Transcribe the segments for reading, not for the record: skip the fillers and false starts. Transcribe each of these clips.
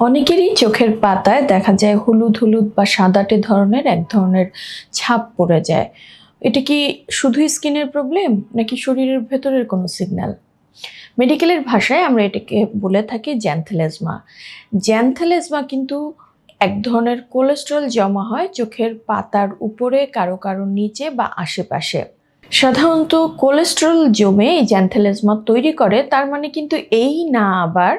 অনেকেরই চোখের পাতায় দেখা যায় হলুদ হলুদ বা সাদাটে ধরনের এক ধরনের ছাপ পড়ে যায়। এটা কি শুধুই স্কিনের প্রবলেম নাকি শরীরের ভেতরের কোনো সিগন্যাল? মেডিকেলের ভাষায় আমরা এটাকে বলে থাকি জ্যানথেলেজমা। জ্যানথেলেজমা কিন্তু এক ধরনের কোলেস্টেরল জমা হয় চোখের পাতার উপরে, কারো কারো নিচে বা আশেপাশে। সাধারণত কোলেস্টেরল জমে এই জ্যানথেলেজমা তৈরি করে, তার মানে কিন্তু এই না আবার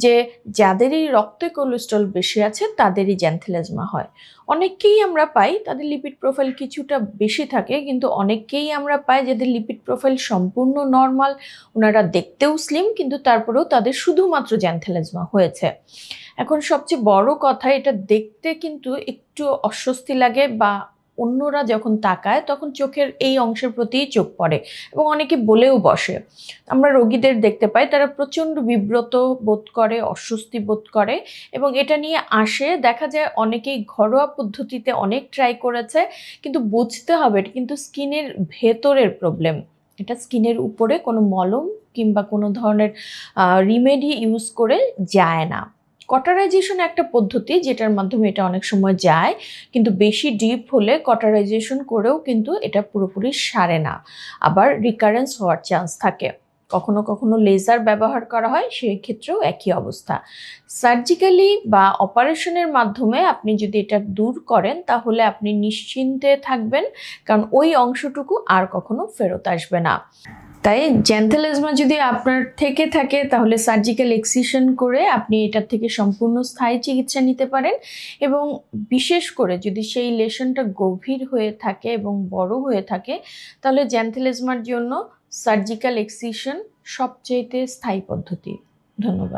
যে যাদেরই রক্তে কোলেস্টেরল বেশি আছে তাদেরই জ্যানথেলেজমা হয়। অনেককেই আমরা পাই তাদের লিপিড প্রোফাইল কিছুটা বেশি থাকে, কিন্তু অনেককেই আমরা পাই যাদের লিপিড প্রোফাইল সম্পূর্ণ নর্মাল, ওনারা দেখতেও স্লিম, কিন্তু তারপরেও তাদের শুধুমাত্র জ্যানথেলেজমা হয়েছে। এখন সবচেয়ে বড় কথা, এটা দেখতে কিন্তু একটু অস্বস্তি লাগে বা অন্যরা যখন তাকায় তখন চোখের এই অংশের প্রতিই চোখ পড়ে এবং অনেকে বলেও বসে। আমরা রোগীদের দেখতে পাই তারা প্রচণ্ড বিব্রত বোধ করে, অস্বস্তি বোধ করে এবং এটা নিয়ে আসে। দেখা যায় অনেকেই ঘরোয়া পদ্ধতিতে অনেক ট্রাই করেছে, কিন্তু বুঝতে হবে এটা কিন্তু স্কিনের ভেতরের প্রবলেম। এটা স্কিনের উপরে কোনো মলম কিংবা কোনো ধরনের রিমেডি ইউজ করে যায় না। কটারাইজেশন একটা পদ্ধতি যেটার মাধ্যমে এটা অনেক সময় যায়, কিন্তু বেশি ডিপ হলে কটারাইজেশন করেও কিন্তু এটা পুরোপুরি সারে না, আবার রিকারেন্স হওয়ার চান্স থাকে। কখনো কখনো লেজার ব্যবহার করা হয়, সেই ক্ষেত্রেও একই অবস্থা। সার্জিক্যালি বা অপারেশনের মাধ্যমে আপনি যদি এটা দূর করেন তাহলে আপনি নিশ্চিন্তে থাকবেন, কারণ ওই অংশটুকু আর কখনো ফেরত আসবে না। তাই জ্যানথেলেজমা যদি আপনার থেকে থাকে তাহলে সার্জিক্যাল এক্সিশন করে আপনি এটার থেকে সম্পূর্ণ স্থায়ী চিকিৎসা নিতে পারেন। এবং বিশেষ করে যদি সেই লেশনটা গভীর হয়ে থাকে এবং বড় হয়ে থাকে তাহলে জ্যানথেলেজমার জন্য সার্জিক্যাল এক্সিশন সবচেয়ে স্থায়ী পদ্ধতি। ধন্যবাদ।